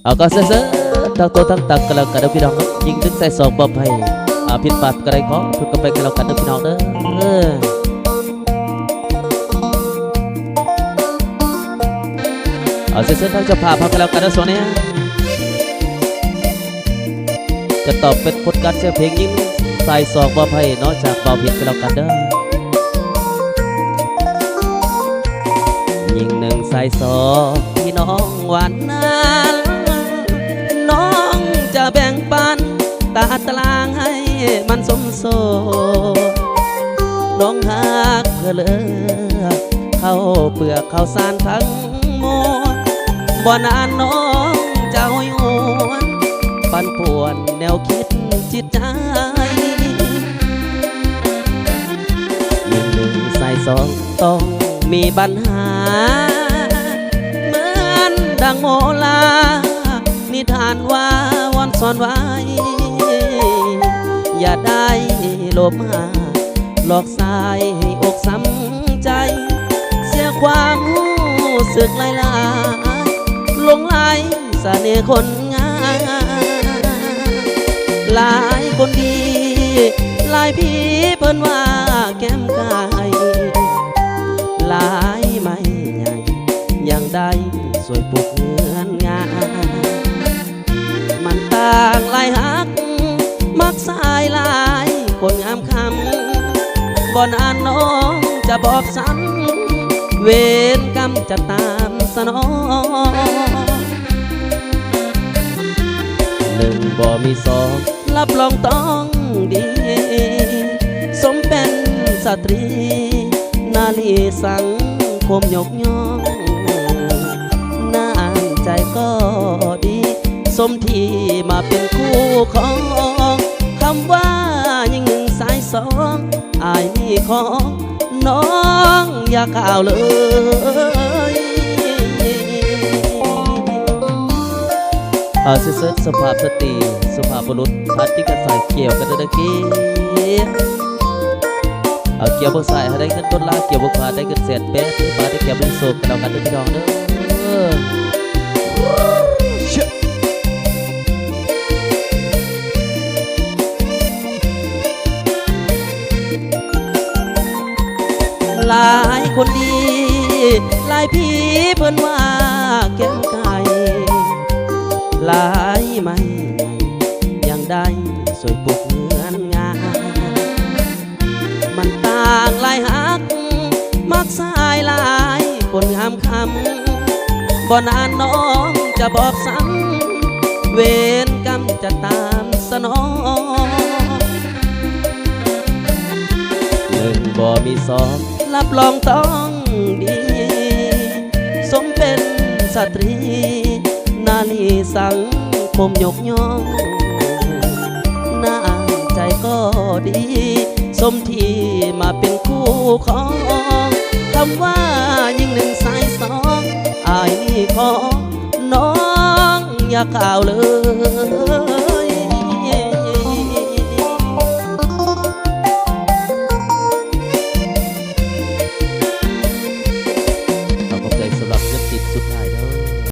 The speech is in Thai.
เอาก็เซ่อทั้งตัวทั้งตักกันแล้วกันนะพี่น้องยิงถึงใส่สองบ่ให้ผิดพลาดก็ได้ขอทุกกันไปกันแล้วกันนะพี่น้องเด้อเอาเซ่อทั้งเจ้าภาพพักกันแล้วกันนะส่วนนี้จะตอบเป็นผลการเชื่อเพลงยิงใส่สองบ่ให้นอกจากเบาผิดกันแล้วกันเด้อยิงหนึ่งใส่สองพี่น้องหวานนั้นน้องจะแบ่งปันตาตารางให้มันสมโซน้องหักเพื่อเลือกเข้าเปลือกเข้าสารทั้งหมดบ่นานน้องจะห้อยหวนปั่นป่วนแนวคิดจิตใจยิงหนึ่งใส่สองต้องมีปัญหาเหมือนดังโมลานิทานว่าวันซ่อนไว้อย่าได้โลภมากหลอกสายให้อกซ้ำใจเสียความรู้สึกลายหลงไหลเสน่ห์คนงามหลายคนดีหลายพี่เพิ่นว่าแก้มกายหลายไม่ใหญ่ยังได้สวยปลุกเงินงานมันต่างหลายหักมักสายหลายคนงามคำบ่นานน้องจะบอกซ้ำเวรกรรมจะตามสนองหนึ่งบ่มีสองรับรองต้องดีสมเป็นสตรีนาลีสังคมยกย่องน้ำใจก็ดีสมที่มาเป็นคู่ของคำว่ายิ่งหนึ่งสายสองอายมีของน้องอย่าข่าวเลยเสื้อสุภาพสตรีสุภาพบุรุษพัดที่กระใส่เกี่ยวกันตะกี้เกี่ยวบนสายได้เงินต้นลาเกี่ยวบนขาได้เงินเศษแป๊ะที่มาได้เกี่ยวเป็นโศกกันเอากันด้วยพี่น้องเด้อหลายคนดีหลายพี่เพิ่นว่าแก้มไก่หลายไม่ยังได้สวยปลุกเงินงานมันต่างหลายหักมักสายหลายคนงามคำบ่นานน้องจะบอกซ้ำเวรกรรมจะตามสนองหนึ่งบ่มีสองรับรองต้องดีสมเป็นสตรีนาลีสังคมยกย่องน้ำใจก็ดีสมที่มาเป็นคู่ของคำว่ายิ่งหนึ่งสายสองอายนี่ของน้องอย่าข่าวเลย